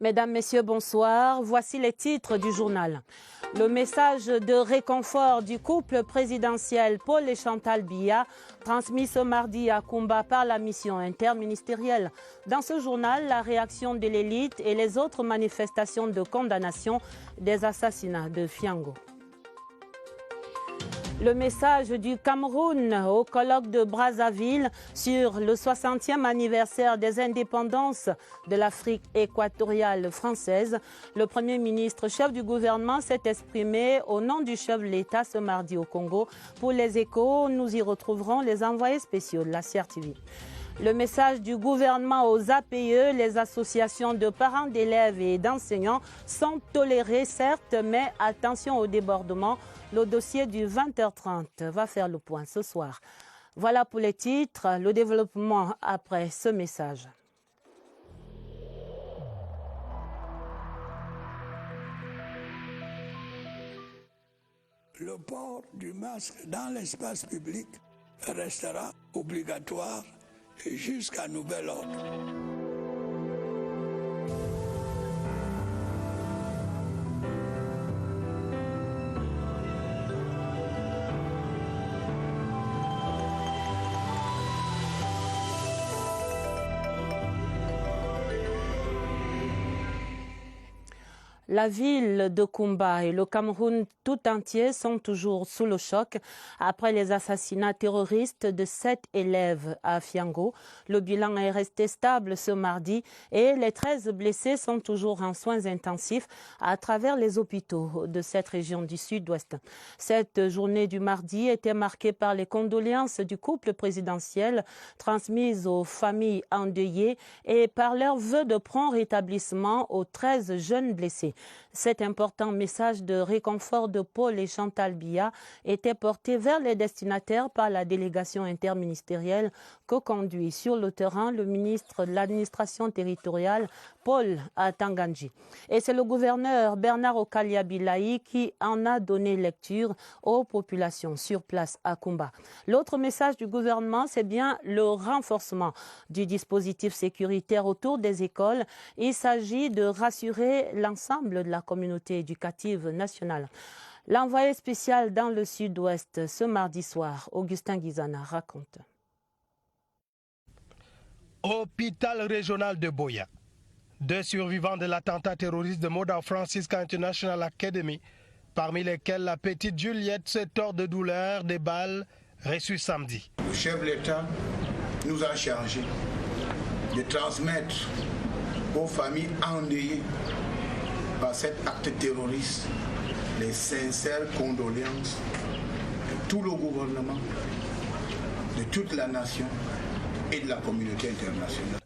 Mesdames, Messieurs, bonsoir. Voici les titres du journal. Le message de réconfort du couple présidentiel Paul et Chantal Biya, transmis ce mardi à Kumba par la mission interministérielle. Dans ce journal, la réaction de l'élite et les autres manifestations de condamnation des assassinats de Fiango. Le message du Cameroun au colloque de Brazzaville sur le 60e anniversaire des indépendances de l'Afrique équatoriale française. Le Premier ministre, chef du gouvernement, s'est exprimé au nom du chef de l'État ce mardi au Congo. Pour les échos, nous y retrouverons les envoyés spéciaux de la CRTV. Le message du gouvernement aux APE, les associations de parents d'élèves et d'enseignants sont tolérées, certes, mais attention au débordement. Le dossier du 20h30 va faire le point ce soir. Voilà pour les titres, le développement après ce message. Le port du masque dans l'espace public restera obligatoire jusqu'à nouvel ordre. La ville de Kumba et le Cameroun tout entier sont toujours sous le choc après les assassinats terroristes de 7 élèves à Fiango. Le bilan est resté stable ce mardi et les 13 blessés sont toujours en soins intensifs à travers les hôpitaux de cette région du sud-ouest. Cette journée du mardi était marquée par les condoléances du couple présidentiel transmises aux familles endeuillées et par leurs vœux de prompt rétablissement aux 13 jeunes blessés. Cet important message de réconfort de Paul et Chantal Biya était porté vers les destinataires par la délégation interministérielle que conduit sur le terrain le ministre de l'administration territoriale Paul Atanganji. Et c'est le gouverneur Bernard Okalia Bilaï qui en a donné lecture aux populations sur place à Kumba. L'autre message du gouvernement, c'est bien le renforcement du dispositif sécuritaire autour des écoles. Il s'agit de rassurer l'ensemble de la communauté éducative nationale. L'envoyé spécial dans le sud-ouest ce mardi soir, Augustin Guizana, raconte. Hôpital régional de Boya. 2 survivants de l'attentat terroriste de Mother Francisca International Academy, parmi lesquels la petite Juliette se tord de douleur des balles reçues samedi. Le chef de l'État nous a chargé de transmettre aux familles endeuillées par cet acte terroriste les sincères condoléances de tout le gouvernement, de toute la nation et de la communauté internationale.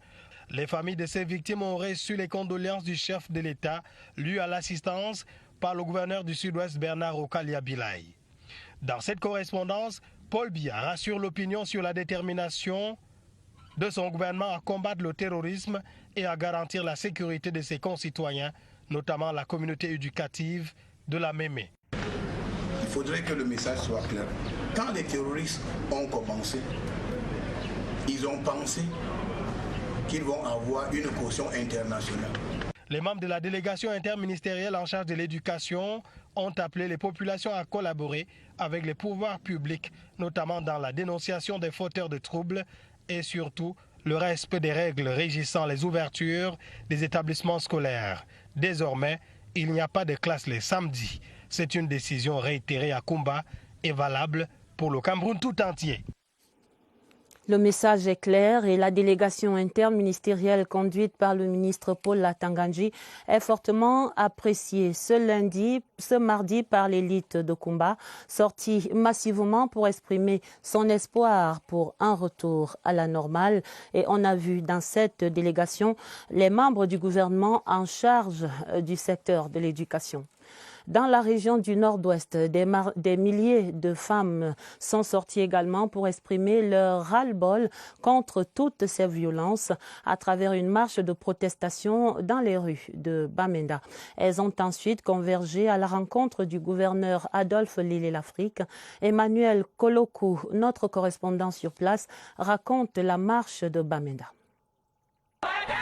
Les familles de ces victimes ont reçu les condoléances du chef de l'État, lues à l'assistance par le gouverneur du Sud-Ouest Bernard Okalia Bilaï. Dans cette correspondance, Paul Biya rassure l'opinion sur la détermination de son gouvernement à combattre le terrorisme et à garantir la sécurité de ses concitoyens, notamment la communauté éducative de la Mémé. Il faudrait que le message soit clair. Quand les terroristes ont commencé, ils ont pensé qu'ils vont avoir une caution internationale. Les membres de la délégation interministérielle en charge de l'éducation ont appelé les populations à collaborer avec les pouvoirs publics, notamment dans la dénonciation des fauteurs de troubles et surtout le respect des règles régissant les ouvertures des établissements scolaires. Désormais, il n'y a pas de classe les samedis. C'est une décision réitérée à Kumba et valable pour le Cameroun tout entier. Le message est clair et la délégation interministérielle conduite par le ministre Paul Atanganji est fortement appréciée ce mardi par l'élite de Kumba, sortie massivement pour exprimer son espoir pour un retour à la normale. Et on a vu dans cette délégation les membres du gouvernement en charge du secteur de l'éducation. Dans la région du nord-ouest, des milliers de femmes sont sorties également pour exprimer leur ras-le-bol contre toutes ces violences à travers une marche de protestation dans les rues de Bamenda. Elles ont ensuite convergé à la rencontre du gouverneur Adolphe Lilé-L'Afrique. Emmanuel Kolokou, notre correspondant sur place, raconte la marche de Bamenda.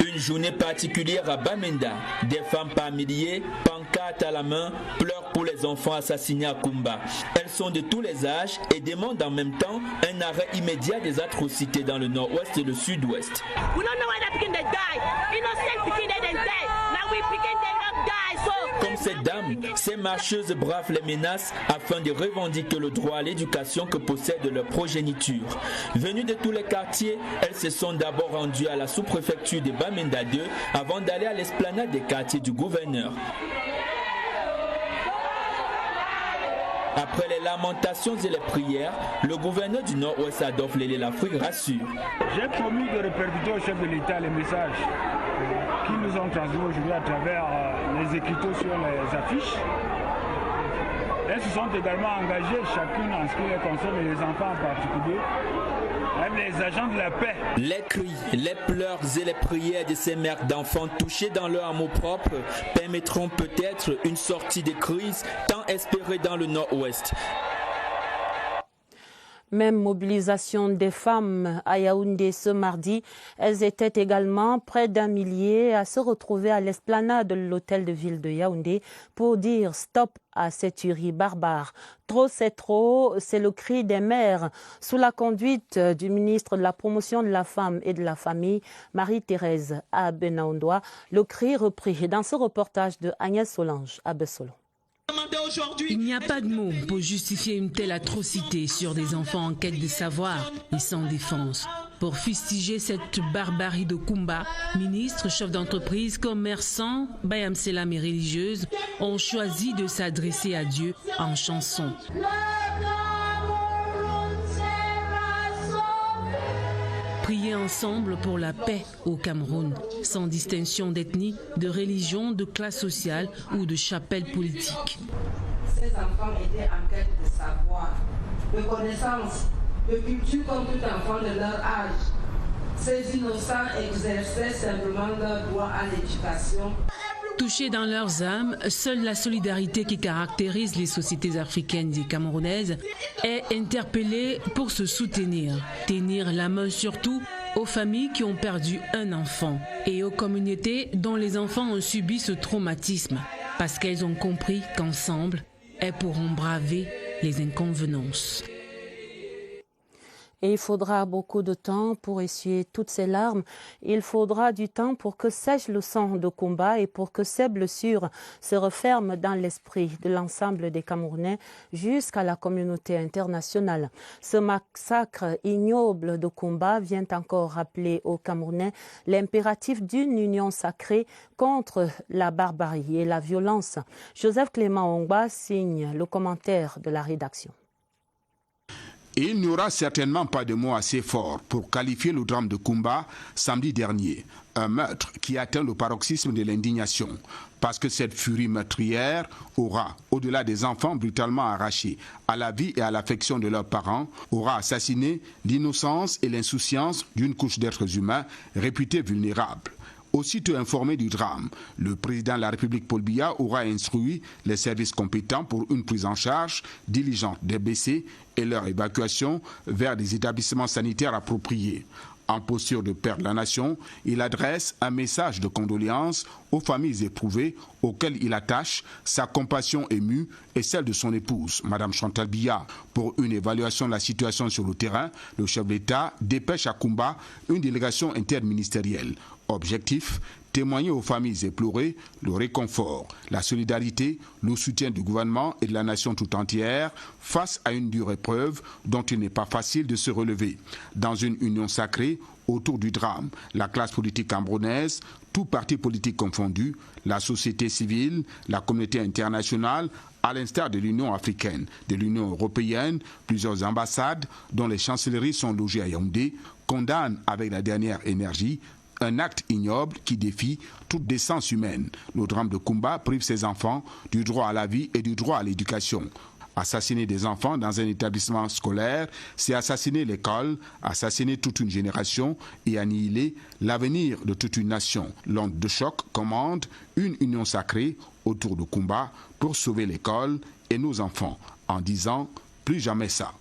Une journée particulière à Bamenda. Des femmes par milliers, pancartes à la main, pleurent pour les enfants assassinés à Kumba. Elles sont de tous les âges et demandent en même temps un arrêt immédiat des atrocités dans le nord-ouest et le sud-ouest. Comme cette dame, ces marcheuses bravent les menaces afin de revendiquer le droit à l'éducation que possèdent leur progéniture. Venues de tous les quartiers, elles se sont d'abord rendues à la sous-préfecture de Bamenda 2 avant d'aller à l'esplanade des quartiers du gouverneur. Après les lamentations et les prières, le gouverneur du Nord-Ouest, Adolphe Lélé Lafrique, rassure. J'ai promis de répercuter au chef de l'État les messages qui nous ont transmis aujourd'hui à travers les écriteaux sur les affiches. Elles se sont également engagées, chacune en ce qui les concerne, et les enfants en particulier, même les agents de la paix. Les cris, les pleurs et les prières de ces mères d'enfants touchés dans leur amour-propre permettront peut-être une sortie de crise tant espérée dans le Nord-Ouest. Même mobilisation des femmes à Yaoundé ce mardi. Elles étaient également près d'1 millier à se retrouver à l'esplanade de l'hôtel de ville de Yaoundé pour dire stop à cette tuerie barbare. Trop, c'est le cri des mères sous la conduite du ministre de la Promotion de la Femme et de la Famille, Marie-Thérèse Abenaondoa. Le cri repris dans ce reportage de Agnès Solange à Bessolo. Il n'y a pas de mots pour justifier une telle atrocité sur des enfants en quête de savoir et sans défense. Pour fustiger cette barbarie de Kumba, ministres, chefs d'entreprise, commerçants, bayamselam et religieuses ont choisi de s'adresser à Dieu en chanson. Prier ensemble pour la paix au Cameroun, sans distinction d'ethnie, de religion, de classe sociale ou de chapelle politique. Ces enfants étaient en quête de savoir, de connaissances, de culture comme tout enfant de leur âge. Ces innocents exerçaient simplement leur droit à l'éducation. Touchés dans leurs âmes, seule la solidarité qui caractérise les sociétés africaines et camerounaises est interpellée pour se soutenir, tenir la main surtout aux familles qui ont perdu un enfant et aux communautés dont les enfants ont subi ce traumatisme, parce qu'elles ont compris qu'ensemble, elles pourront braver les inconvenances. Et il faudra beaucoup de temps pour essuyer toutes ces larmes. Il faudra du temps pour que sèche le sang de combat et pour que ces blessures se referment dans l'esprit de l'ensemble des Camerounais jusqu'à la communauté internationale. Ce massacre ignoble de combat vient encore rappeler aux Camerounais l'impératif d'une union sacrée contre la barbarie et la violence. Joseph Clément Ongba signe le commentaire de la rédaction. Il n'y aura certainement pas de mots assez forts pour qualifier le drame de Kumba samedi dernier. Un meurtre qui atteint le paroxysme de l'indignation. Parce que cette furie meurtrière aura, au-delà des enfants brutalement arrachés à la vie et à l'affection de leurs parents, aura assassiné l'innocence et l'insouciance d'une couche d'êtres humains réputés vulnérables. Aussitôt informé du drame, le président de la République Paul Biya aura instruit les services compétents pour une prise en charge diligente des blessés et leur évacuation vers des établissements sanitaires appropriés. En posture de père de la nation, il adresse un message de condoléances aux familles éprouvées auxquelles il attache sa compassion émue et celle de son épouse, Mme Chantal Biya. Pour une évaluation de la situation sur le terrain, le chef de l'État dépêche à Kumba une délégation interministérielle. Objectif, témoigner aux familles éplorées le réconfort, la solidarité, le soutien du gouvernement et de la nation tout entière face à une dure épreuve dont il n'est pas facile de se relever. Dans une union sacrée autour du drame, la classe politique camerounaise, tous partis politiques confondus, la société civile, la communauté internationale, à l'instar de l'Union africaine, de l'Union européenne, plusieurs ambassades dont les chancelleries sont logées à Yaoundé, condamnent avec la dernière énergie un acte ignoble qui défie toute décence humaine. Le drame de Kumba prive ses enfants du droit à la vie et du droit à l'éducation. Assassiner des enfants dans un établissement scolaire, c'est assassiner l'école, assassiner toute une génération et annihiler l'avenir de toute une nation. L'onde de choc commande une union sacrée autour de Kumba pour sauver l'école et nos enfants, en disant plus jamais ça.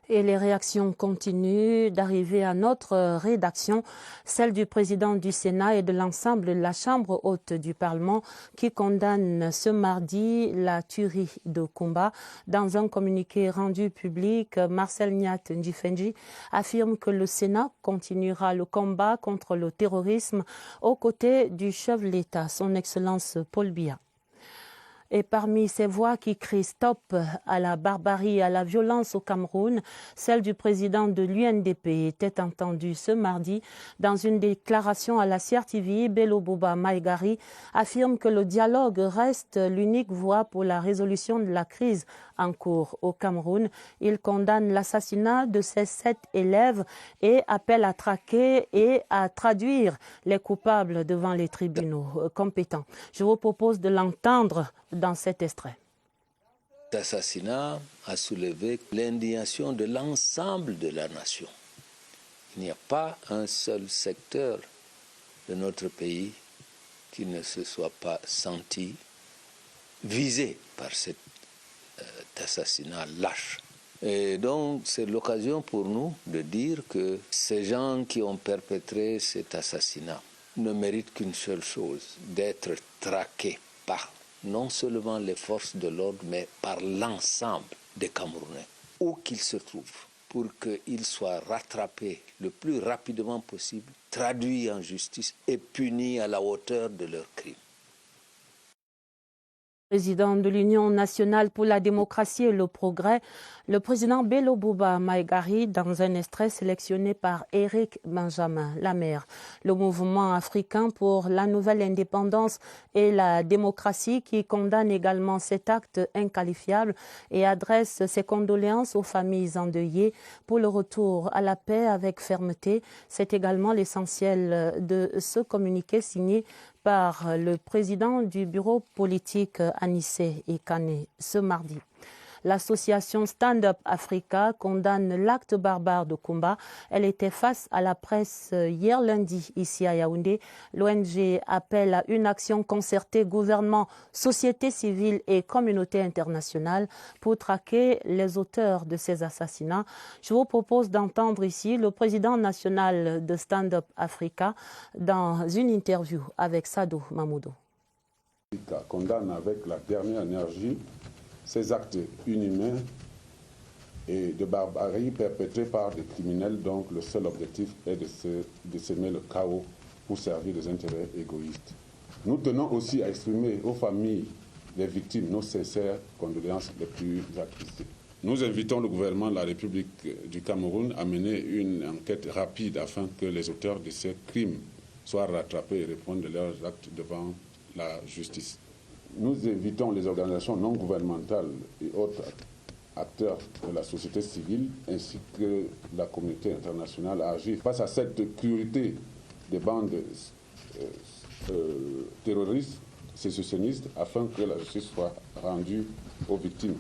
Et les réactions continuent d'arriver à notre rédaction, celle du président du Sénat et de l'ensemble de la Chambre haute du Parlement qui condamne ce mardi la tuerie de Koumba. Dans un communiqué rendu public, Marcel Niat Ndjifenji affirme que le Sénat continuera le combat contre le terrorisme aux côtés du chef de l'État, son Excellence Paul Biya. Et parmi ces voix qui crient stop à la barbarie et à la violence au Cameroun, celle du président de l'UNDP était entendue ce mardi. Dans une déclaration à la CRTV, Bello Bouba Maïgari affirme que le dialogue reste l'unique voie pour la résolution de la crise en cours au Cameroun. Il condamne l'assassinat de ces 7 élèves et appelle à traquer et à traduire les coupables devant les tribunaux compétents. Je vous propose de l'entendre dans cet extrait. L'assassinat a soulevé l'indignation de l'ensemble de la nation. Il n'y a pas un seul secteur de notre pays qui ne se soit pas senti visé par cet assassinat lâche. Et donc c'est l'occasion pour nous de dire que ces gens qui ont perpétré cet assassinat ne méritent qu'une seule chose, d'être traqués par non seulement les forces de l'ordre, mais par l'ensemble des Camerounais, où qu'ils se trouvent, pour qu'ils soient rattrapés le plus rapidement possible, traduits en justice et punis à la hauteur de leurs crimes. Président de l'Union nationale pour la démocratie et le progrès, le président Bello Bouba Maïgari, dans un extrait sélectionné par Éric Benjamin Lamère. Le mouvement africain pour la nouvelle indépendance et la démocratie qui condamne également cet acte inqualifiable et adresse ses condoléances aux familles endeuillées pour le retour à la paix avec fermeté. C'est également l'essentiel de ce communiqué signé par le président du bureau politique Anissé Ekane ce mardi. L'association Stand Up Africa condamne l'acte barbare de Koumba. Elle était face à la presse hier lundi ici à Yaoundé. L'ONG appelle à une action concertée gouvernement, société civile et communauté internationale pour traquer les auteurs de ces assassinats. Je vous propose d'entendre ici le président national de Stand Up Africa dans une interview avec Sadou Mamoudou. Condamne avec la dernière énergie ces actes inhumains et de barbarie perpétrés par des criminels dont le seul objectif est de semer le chaos pour servir des intérêts égoïstes. Nous tenons aussi à exprimer aux familles des victimes nos sincères condoléances les plus attristées. Nous invitons le gouvernement de la République du Cameroun à mener une enquête rapide afin que les auteurs de ces crimes soient rattrapés et répondent de leurs actes devant la justice. Nous invitons les organisations non gouvernementales et autres acteurs de la société civile ainsi que la communauté internationale à agir face à cette cruauté des bandes terroristes, sécessionnistes, afin que la justice soit rendue aux victimes.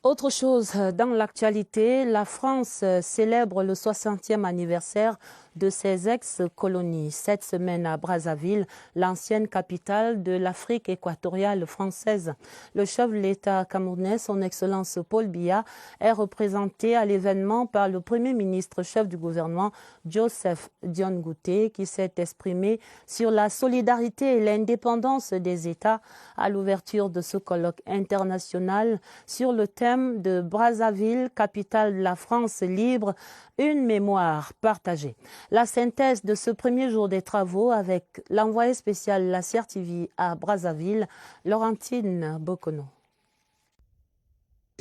Autre chose dans l'actualité, la France célèbre le 60e anniversaire de ses ex-colonies. Cette semaine à Brazzaville, l'ancienne capitale de l'Afrique équatoriale française. Le chef de l'État camerounais, son Excellence Paul Biya, est représenté à l'événement par le Premier ministre chef du gouvernement, Joseph Dione Ngouté, qui s'est exprimé sur la solidarité et l'indépendance des États à l'ouverture de ce colloque international sur le thème de Brazzaville, capitale de la France libre, une mémoire partagée. La synthèse de ce premier jour des travaux avec l'envoyé spécial de la CRTV à Brazzaville, Laurentine Bokono.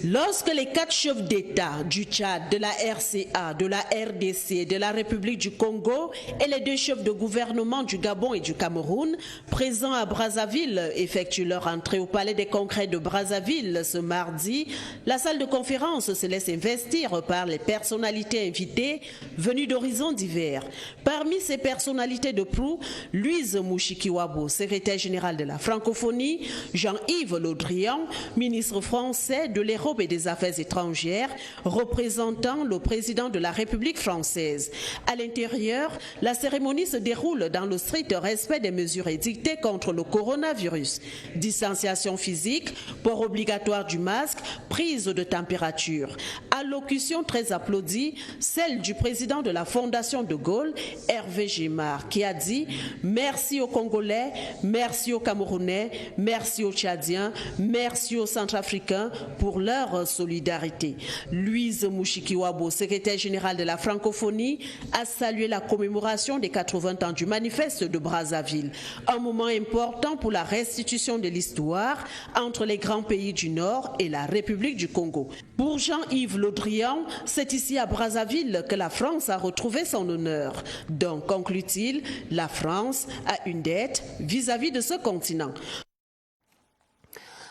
Lorsque les 4 chefs d'État du Tchad, de la RCA, de la RDC, de la République du Congo et les 2 chefs de gouvernement du Gabon et du Cameroun, présents à Brazzaville, effectuent leur entrée au Palais des Congrès de Brazzaville ce mardi, la salle de conférence se laisse investir par les personnalités invitées venues d'horizons divers. Parmi ces personnalités de proue, Louise Mouchikiwabo, secrétaire général de la francophonie, Jean-Yves Le Drian, ministre français de l'Europe l'Europe et des Affaires étrangères, représentant le président de la République française. À l'intérieur, la cérémonie se déroule dans le strict respect des mesures édictées contre le coronavirus. Distanciation physique, port obligatoire du masque, prise de température. Allocution très applaudie, celle du président de la Fondation de Gaulle, Hervé Gimard, qui a dit « Merci aux Congolais, merci aux Camerounais, merci aux Tchadiens, merci aux Centrafricains pour leur solidarité. » Louise Mouchikiwabo, secrétaire générale de la francophonie, a salué la commémoration des 80 ans du manifeste de Brazzaville. Un moment important pour la restitution de l'histoire entre les grands pays du Nord et la République du Congo. Pour Jean-Yves Le Drian, c'est ici à Brazzaville que la France a retrouvé son honneur. Donc, conclut-il, la France a une dette vis-à-vis de ce continent.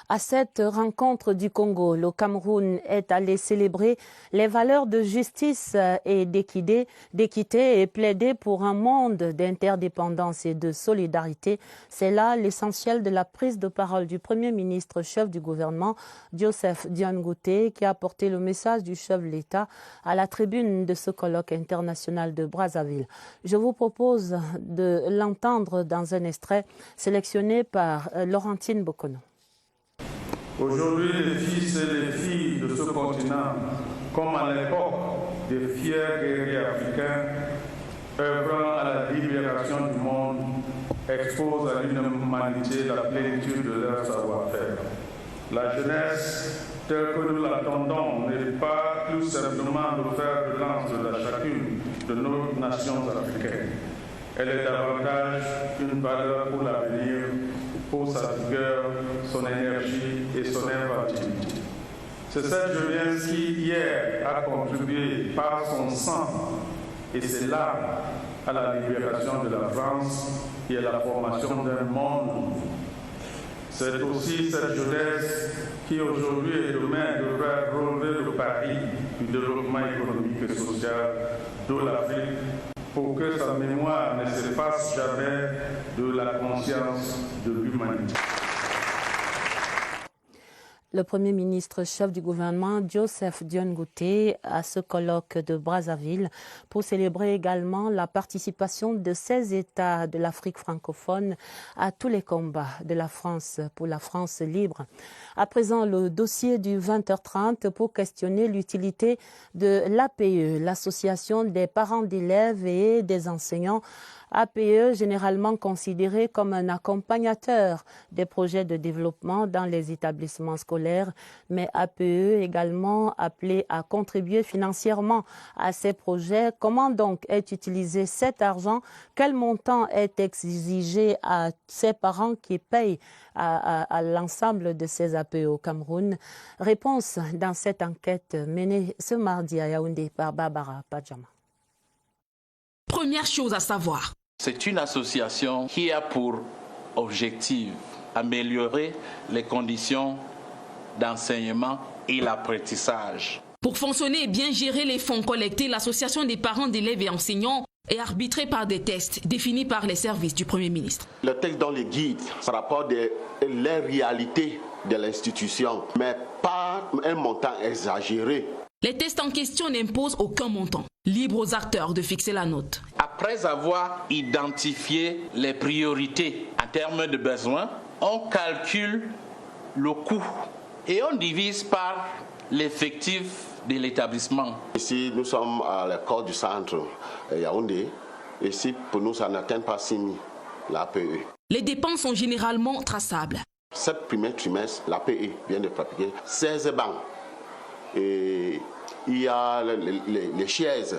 À cette rencontre du Congo, le Cameroun est allé célébrer les valeurs de justice et d'équité et plaider pour un monde d'interdépendance et de solidarité. C'est là l'essentiel de la prise de parole du Premier ministre, chef du gouvernement, Joseph Dione-Ngouté, qui a porté le message du chef de l'État à la tribune de ce colloque international de Brazzaville. Je vous propose de l'entendre dans un extrait sélectionné par Laurentine Bokono. Aujourd'hui, les fils et les filles de ce continent, comme à l'époque des fiers guerriers africains, œuvrant à la libération du monde, exposent à l'humanité la plénitude de leur savoir-faire. La jeunesse, telle que nous l'attendons, n'est pas tout simplement le fer de lance de chacune de nos nations africaines. Elle est davantage une valeur pour l'avenir, pour sa vigueur, son énergie et son inventivité. C'est cette jeunesse qui, hier, a contribué par son sang et ses larmes à la libération de la France et à la formation d'un monde. C'est aussi cette jeunesse qui, aujourd'hui et demain, devrait relever le pari du développement économique et social de l'Afrique, pour que sa mémoire ne s'efface jamais de la conscience de l'humanité. Le Premier ministre chef du gouvernement, Joseph Dione-Ngouté, à ce colloque de Brazzaville pour célébrer également la participation de 16 États de l'Afrique francophone à tous les combats de la France pour la France libre. À présent, le dossier du 20h30 pour questionner l'utilité de l'APE, l'Association des parents d'élèves et des enseignants. APE, généralement considéré comme un accompagnateur des projets de développement dans les établissements scolaires, mais APE également appelé à contribuer financièrement à ces projets. Comment donc est utilisé cet argent? Quel montant est exigé à ces parents qui payent à l'ensemble de ces APE au Cameroun? Réponse dans cette enquête menée ce mardi à Yaoundé par Barbara Padjama. Première chose à savoir. C'est une association qui a pour objectif d'améliorer les conditions d'enseignement et l'apprentissage. Pour fonctionner et bien gérer les fonds collectés, l'association des parents d'élèves et enseignants est arbitrée par des tests définis par les services du Premier ministre. Le texte dans les guides par rapport à les réalités de l'institution, mais pas un montant exagéré. Les tests en question n'imposent aucun montant. Libre aux acteurs de fixer la note. Après avoir identifié les priorités en termes de besoins, on calcule le coût et on divise par l'effectif de l'établissement. Ici, nous sommes à l'école du centre Yaoundé. Ici, pour nous, ça n'atteint pas 6 000, l'APE. Les dépenses sont généralement traçables. Ce premier trimestre, l'APE vient de pratiquer 16 bancs. Et il y a les chaises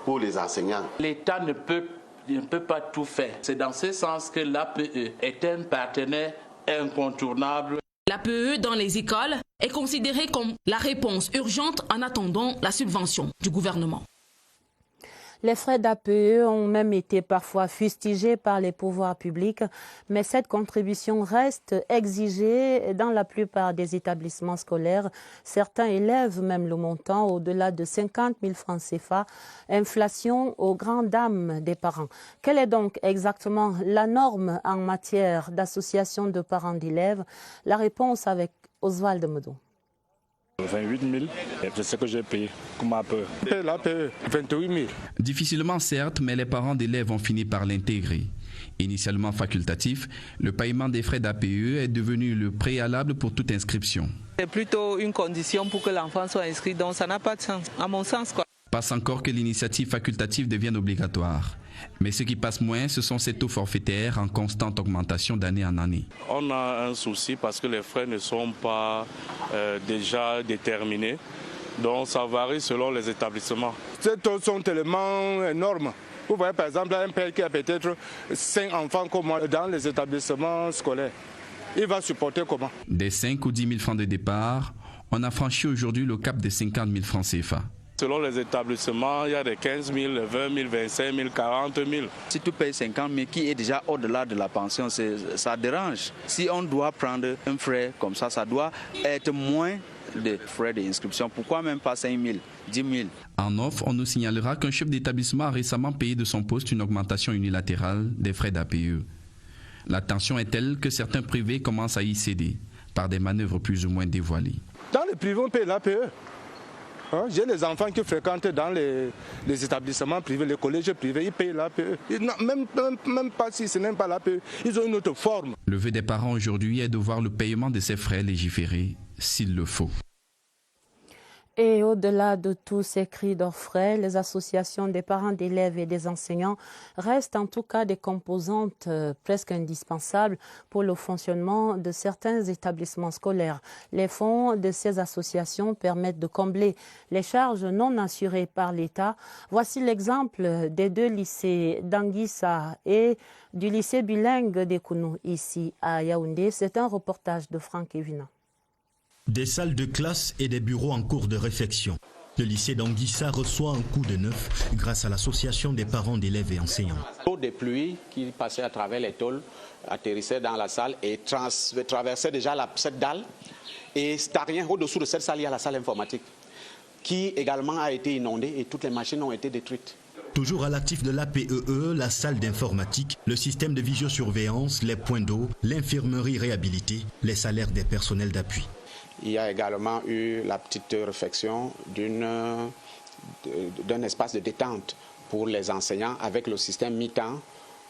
pour les enseignants. L'État ne peut pas tout faire. C'est dans ce sens que l'APE est un partenaire incontournable. L'APE dans les écoles est considérée comme la réponse urgente en attendant la subvention du gouvernement. Les frais d'APE ont même été parfois fustigés par les pouvoirs publics, mais cette contribution reste exigée dans la plupart des établissements scolaires. Certains élèvent même le montant au-delà de 50 000 francs CFA, inflation aux grandes dames des parents. Quelle est donc exactement la norme en matière d'association de parents d'élèves? La réponse avec Oswald Meudon. 28 000, c'est ce que j'ai payé comme APE. L'APE, 28 000. Difficilement certes, mais les parents d'élèves ont fini par l'intégrer. Initialement facultatif, le paiement des frais d'APE est devenu le préalable pour toute inscription. C'est plutôt une condition pour que l'enfant soit inscrit, donc ça n'a pas de sens, à mon sens, quoi. Passe encore que l'initiative facultative devienne obligatoire. Mais ce qui passe moins, ce sont ces taux forfaitaires en constante augmentation d'année en année. On a un souci parce que les frais ne sont pas déjà déterminés. Donc ça varie selon les établissements. Ces taux sont tellement énormes. Vous voyez par exemple un père qui a peut-être 5 enfants comme moi dans les établissements scolaires. Il va supporter comment? Des 5 ou 10 000 francs de départ, on a franchi aujourd'hui le cap des 50 000 francs CFA. Selon les établissements, il y a des 15 000, 20 000, 25 000, 40 000. Si tu payes 50 000 qui est déjà au-delà de la pension, ça dérange. Si on doit prendre un frais comme ça, ça doit être moins de frais d'inscription. Pourquoi même pas 5 000, 10 000? En offre, on nous signalera qu'un chef d'établissement a récemment payé de son poste une augmentation unilatérale des frais d'APE. La tension est telle que certains privés commencent à y céder par des manœuvres plus ou moins dévoilées. Dans les privés, on paye l'APE. J'ai des enfants qui fréquentent dans les établissements privés, les collèges privés, ils payent l'APE. Même pas si ce n'est pas l'APE, ils ont une autre forme. Le vœu des parents aujourd'hui est de voir le paiement de ces frais légiférés s'il le faut. Et au-delà de tous ces cris d'orfraie, les associations des parents d'élèves et des enseignants restent en tout cas des composantes presque indispensables pour le fonctionnement de certains établissements scolaires. Les fonds de ces associations permettent de combler les charges non assurées par l'État. Voici l'exemple des 2 lycées d'Anguissa et du lycée bilingue des Kounou ici à Yaoundé. C'est un reportage de Franck Evina. Des salles de classe et des bureaux en cours de réflexion. Le lycée d'Anguissa reçoit un coup de neuf grâce à l'association des parents d'élèves et enseignants. L'eau des pluies qui passait à travers les tôles atterrissait dans la salle et traversait déjà cette dalle. Et rien au-dessous de cette salle, il y a la salle informatique qui également a été inondée et toutes les machines ont été détruites. Toujours à l'actif de l'APEE, la salle d'informatique, le système de visiosurveillance, les points d'eau, l'infirmerie réhabilitée, les salaires des personnels d'appui. Il y a également eu la petite réflexion d'un espace de détente pour les enseignants avec le système mi-temps.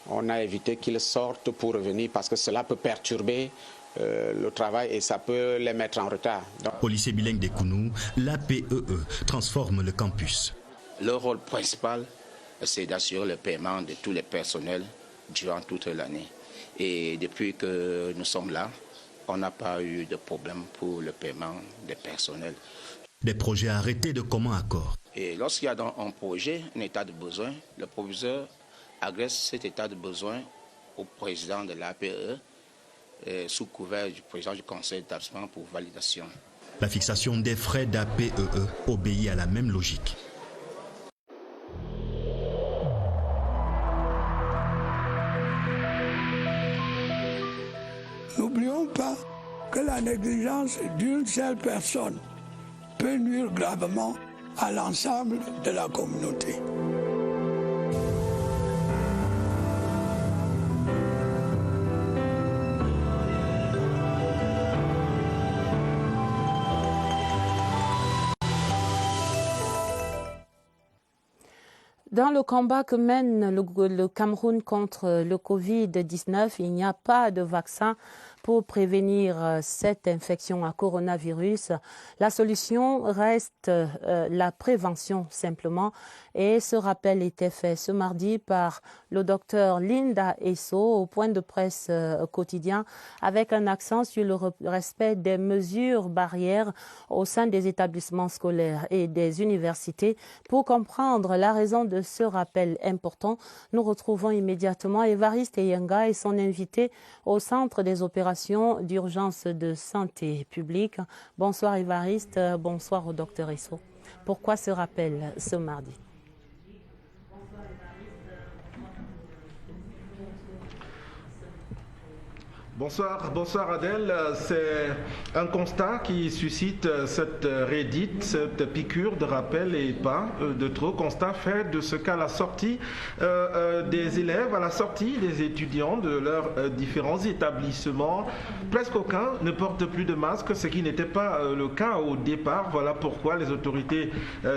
On a évité qu'ils sortent pour revenir parce que cela peut perturber le travail et ça peut les mettre en retard. Au lycée bilingue des Kounou, l'APEE transforme le campus. Le rôle principal, c'est d'assurer le paiement de tous les personnels durant toute l'année. Et depuis que nous sommes là, on n'a pas eu de problème pour le paiement des personnels. Des projets arrêtés de commun accord. Et lorsqu'il y a dans un projet un état de besoin, le proviseur agresse cet état de besoin au président de l'APE sous couvert du président du conseil d'établissement pour validation. La fixation des frais d'APEE obéit à la même logique. N'oublions pas que la négligence d'une seule personne peut nuire gravement à l'ensemble de la communauté. Dans le combat que mène le Cameroun contre le Covid-19, il n'y a pas de vaccin pour prévenir cette infection à coronavirus. La solution reste la prévention simplement. Et ce rappel était fait ce mardi par le docteur Linda Esso au point de presse quotidien avec un accent sur le respect des mesures barrières au sein des établissements scolaires et des universités. Pour comprendre la raison de ce rappel important, nous retrouvons immédiatement Évariste Eyenga et son invité au Centre des opérations d'urgence de santé publique. Bonsoir Évariste, bonsoir au docteur Esso. Pourquoi ce rappel ce mardi? Bonsoir Adèle. C'est un constat qui suscite cette redite, cette piqûre de rappel et pas de trop. Constat fait de ce qu'à la sortie des élèves, à la sortie des étudiants de leurs différents établissements, presque aucun ne porte plus de masque, ce qui n'était pas le cas au départ. Voilà pourquoi les autorités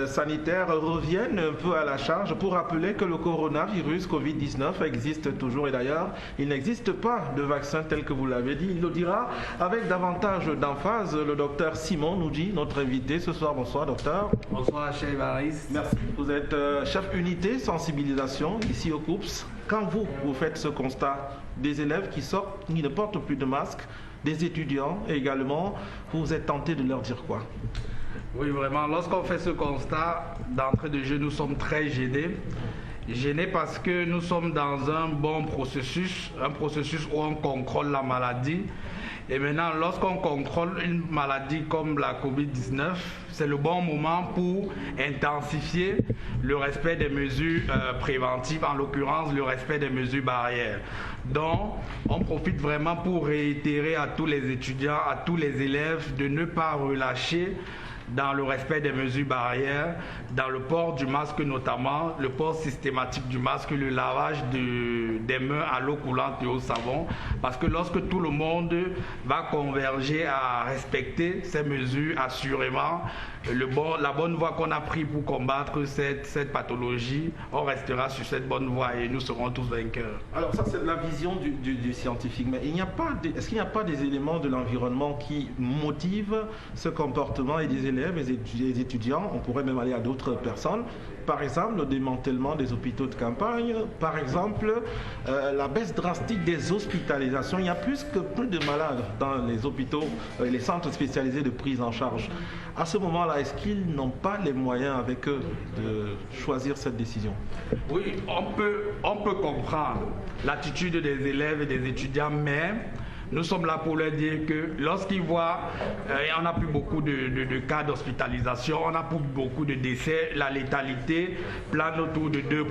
sanitaires reviennent un peu à la charge pour rappeler que le coronavirus Covid-19 existe toujours. Et d'ailleurs, il n'existe pas de vaccin tel que vous l'avez dit. Il le dira avec davantage d'emphase le docteur Simon Noudji, notre invité ce soir. Bonsoir docteur. Bonsoir chef Évariste. Merci. Vous êtes chef unité sensibilisation ici au COUPS. Quand vous faites ce constat des élèves qui sortent, qui ne portent plus de masque, des étudiants également, vous êtes tenté de leur dire quoi? Oui, vraiment, lorsqu'on fait ce constat, d'entrée de jeu, nous sommes très gênés. Gênés parce que nous sommes dans un bon processus, un processus où on contrôle la maladie. Et maintenant, lorsqu'on contrôle une maladie comme la Covid-19, c'est le bon moment pour intensifier le respect des mesures préventives, en l'occurrence le respect des mesures barrières. Donc, on profite vraiment pour réitérer à tous les étudiants, à tous les élèves de ne pas relâcher dans le respect des mesures barrières, dans le port du masque notamment, le port systématique du masque, le lavage des mains à l'eau coulante et au savon, parce que lorsque tout le monde va converger à respecter ces mesures, assurément, la bonne voie qu'on a prise pour combattre cette pathologie, on restera sur cette bonne voie et nous serons tous vainqueurs. Alors ça, c'est la vision du scientifique, mais est-ce qu'il n'y a pas des éléments de l'environnement qui motivent ce comportement et des élèves et des étudiants? On pourrait même aller à d'autres personnes. Par exemple, le démantèlement des hôpitaux de campagne, par exemple, la baisse drastique des hospitalisations. Il y a plus de malades dans les hôpitaux et les centres spécialisés de prise en charge. À ce moment-là, est-ce qu'ils n'ont pas les moyens avec eux de choisir cette décision? Oui, on peut comprendre l'attitude des élèves et des étudiants, mais nous sommes là pour leur dire que lorsqu'ils voient, on n'a plus beaucoup de cas d'hospitalisation, on n'a plus beaucoup de décès, la létalité plane autour de 2%,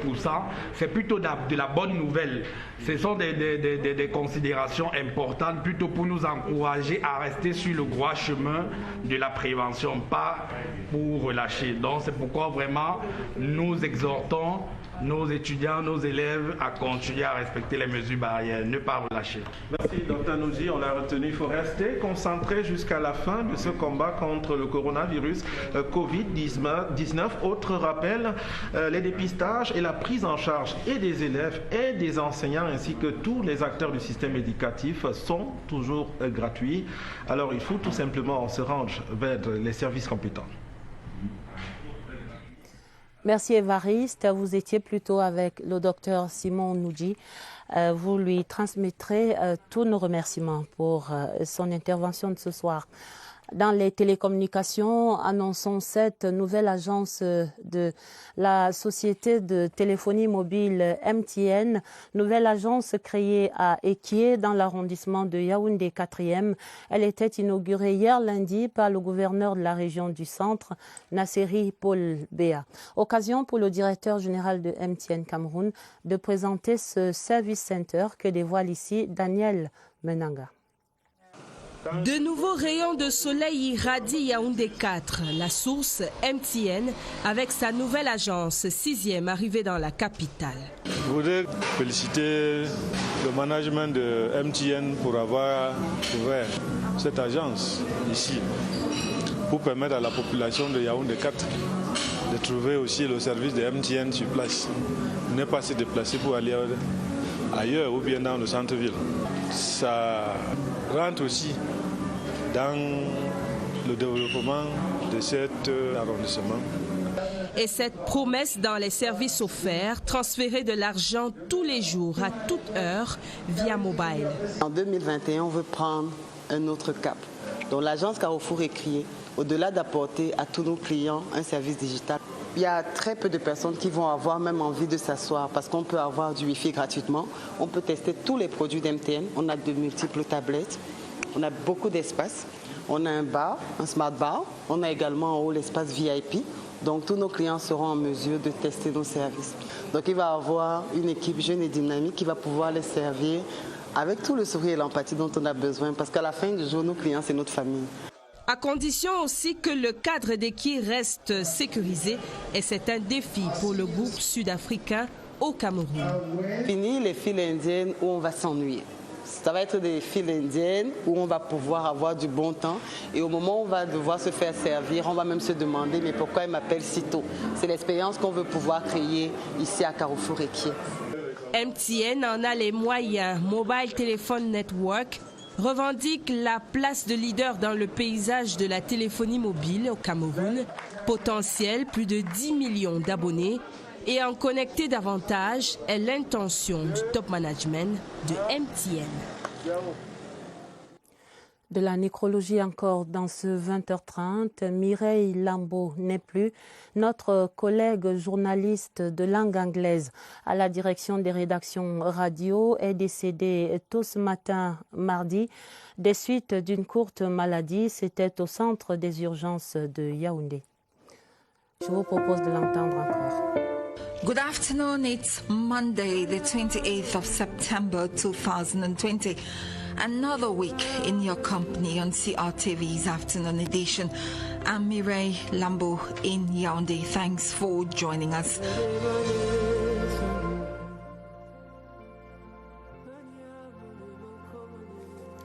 c'est plutôt de la bonne nouvelle. Ce sont des considérations importantes plutôt pour nous encourager à rester sur le droit chemin de la prévention, pas pour relâcher. Donc c'est pourquoi vraiment nous exhortons nos étudiants, nos élèves à continuer à respecter les mesures barrières, ne pas relâcher. Merci Dr Noudji, on l'a retenu. Il faut rester concentré jusqu'à la fin de ce combat contre le coronavirus Covid-19. Autre rappel, les dépistages et la prise en charge et des élèves et des enseignants ainsi que tous les acteurs du système éducatif sont toujours gratuits. Alors il faut tout simplement se rendre vers les services compétents. Merci Évariste. Vous étiez plutôt avec le docteur Simon Noudji. Vous lui transmettrez tous nos remerciements pour son intervention de ce soir. Dans les télécommunications, annonçons cette nouvelle agence de la société de téléphonie mobile MTN, nouvelle agence créée à Ekié dans l'arrondissement de Yaoundé 4e. Elle était inaugurée hier lundi par le gouverneur de la région du Centre, Nasseri Paul Béa. Occasion pour le directeur général de MTN Cameroun de présenter ce service center que dévoile ici Daniel Menanga. De nouveaux rayons de soleil irradient Yaoundé 4, la source MTN, avec sa nouvelle agence, 6e arrivée dans la capitale. Je voudrais féliciter le management de MTN pour avoir ouvert cette agence ici, pour permettre à la population de Yaoundé 4 de trouver aussi le service de MTN sur place, ne pas se déplacer pour aller ailleurs ou bien dans le centre-ville. Ça rentre aussi dans le développement de cet arrondissement. Et cette promesse dans les services offerts, transférer de l'argent tous les jours, à toute heure, via mobile. En 2021, on veut prendre un autre cap. Donc l'agence Carrefour est créée, au-delà d'apporter à tous nos clients un service digital. Il y a très peu de personnes qui vont avoir même envie de s'asseoir parce qu'on peut avoir du Wi-Fi gratuitement. On peut tester tous les produits d'MTN. On a de multiples tablettes. On a beaucoup d'espace. On a un bar, un smart bar. On a également en haut l'espace VIP. Donc tous nos clients seront en mesure de tester nos services. Donc il va y avoir une équipe jeune et dynamique qui va pouvoir les servir avec tout le sourire et l'empathie dont on a besoin, parce qu'à la fin du jour, nos clients, c'est notre famille. À condition aussi que le cadre d'équipe reste sécurisé, et c'est un défi pour le groupe sud-africain au Cameroun. Fini les files indiennes où on va s'ennuyer. Ça va être des files indiennes où on va pouvoir avoir du bon temps, et au moment où on va devoir se faire servir, on va même se demander mais pourquoi ils m'appellent si tôt. C'est l'expérience qu'on veut pouvoir créer ici à Carrefour-Equier. MTN en a les moyens. Mobile Telephone Network revendique la place de leader dans le paysage de la téléphonie mobile au Cameroun. Potentiel, plus de 10 millions d'abonnés. Et en connecter davantage est l'intention du top management de MTN. De la nécrologie encore dans ce 20h30. Mireille Lambeau n'est plus. Notre collègue journaliste de langue anglaise à la direction des rédactions radio est décédée tôt ce matin, mardi, des suites d'une courte maladie. C'était au centre des urgences de Yaoundé. Je vous propose de l'entendre encore. Good afternoon, it's Monday, the 28th of September 2020. Another week in your company on CRTV's Afternoon Edition. I'm Mireille Lambeau in Yaoundé. Thanks for joining us.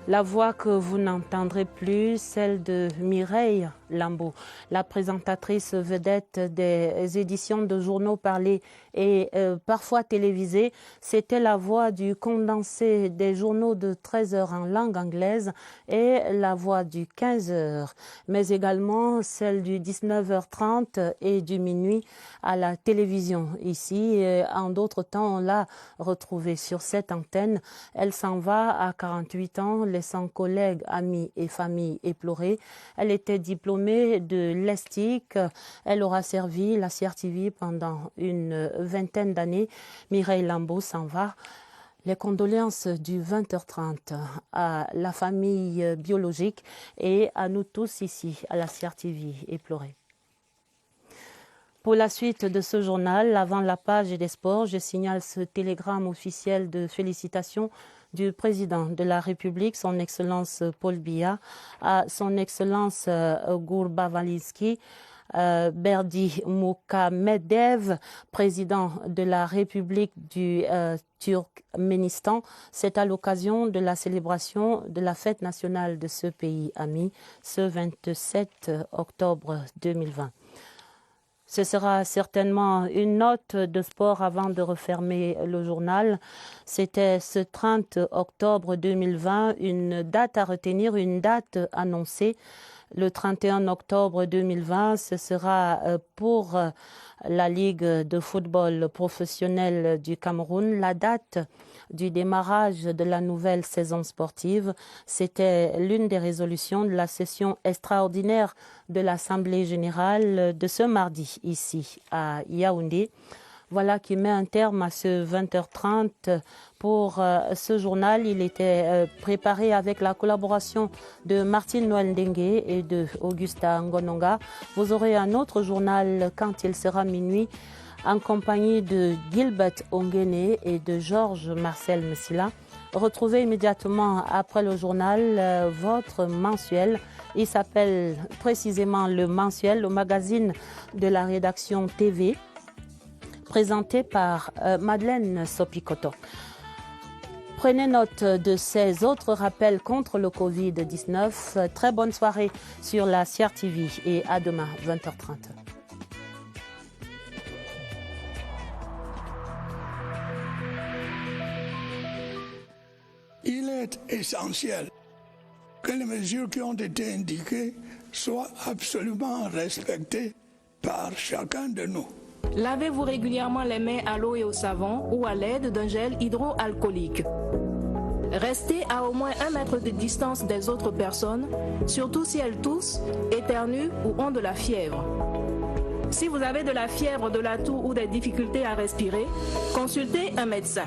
La voix que vous n'entendrez plus, celle de Mireille Lambeau, la présentatrice vedette des éditions de journaux parlés et parfois télévisés. C'était la voix du condensé des journaux de 13h en langue anglaise et la voix du 15h, mais également celle du 19h30 et du minuit à la télévision. Ici, en d'autres temps, on l'a retrouvée sur cette antenne. Elle s'en va à 48 ans, laissant collègues, amis et famille éplorés. Elle était diplômée de l'ESTIC. Elle aura servi la CRTV pendant une vingtaine d'années. Mireille Lambeau s'en va. Les condoléances du 20h30 à la famille biologique et à nous tous ici à la CRTV éplorés. Pour la suite de ce journal, avant la page des sports, je signale ce télégramme officiel de félicitations du président de la République, son Excellence Paul Biya, à son Excellence Gurbanguly Berdi Muhammedev, président de la République du Turkménistan. C'est à l'occasion de la célébration de la fête nationale de ce pays ami, ce 27 octobre 2020. Ce sera certainement une note de sport avant de refermer le journal. C'était ce 30 octobre 2020, une date à retenir, une date annoncée. Le 31 octobre 2020, ce sera pour la Ligue de football professionnel du Cameroun la date du démarrage de la nouvelle saison sportive. C'était l'une des résolutions de la session extraordinaire de l'Assemblée générale de ce mardi ici à Yaoundé. Voilà qui met un terme à ce 20h30 pour ce journal. Il était préparé avec la collaboration de Martine Noël Ndengue et de Augusta Ngononga. Vous aurez un autre journal quand il sera minuit en compagnie de Gilbert Ongene et de Georges Marcel Messila. Retrouvez immédiatement après le journal votre mensuel. Il s'appelle précisément le mensuel, le magazine de la rédaction TV, présenté par Madeleine Sopikoto. Prenez note de ces autres rappels contre le Covid-19. Très bonne soirée sur la CRTV et à demain, 20h30. Il est essentiel que les mesures qui ont été indiquées soient absolument respectées par chacun de nous. Lavez-vous régulièrement les mains à l'eau et au savon ou à l'aide d'un gel hydroalcoolique. Restez à au moins 1 mètre de distance des autres personnes, surtout si elles toussent, éternuent ou ont de la fièvre. Si vous avez de la fièvre, de la toux ou des difficultés à respirer, consultez un médecin.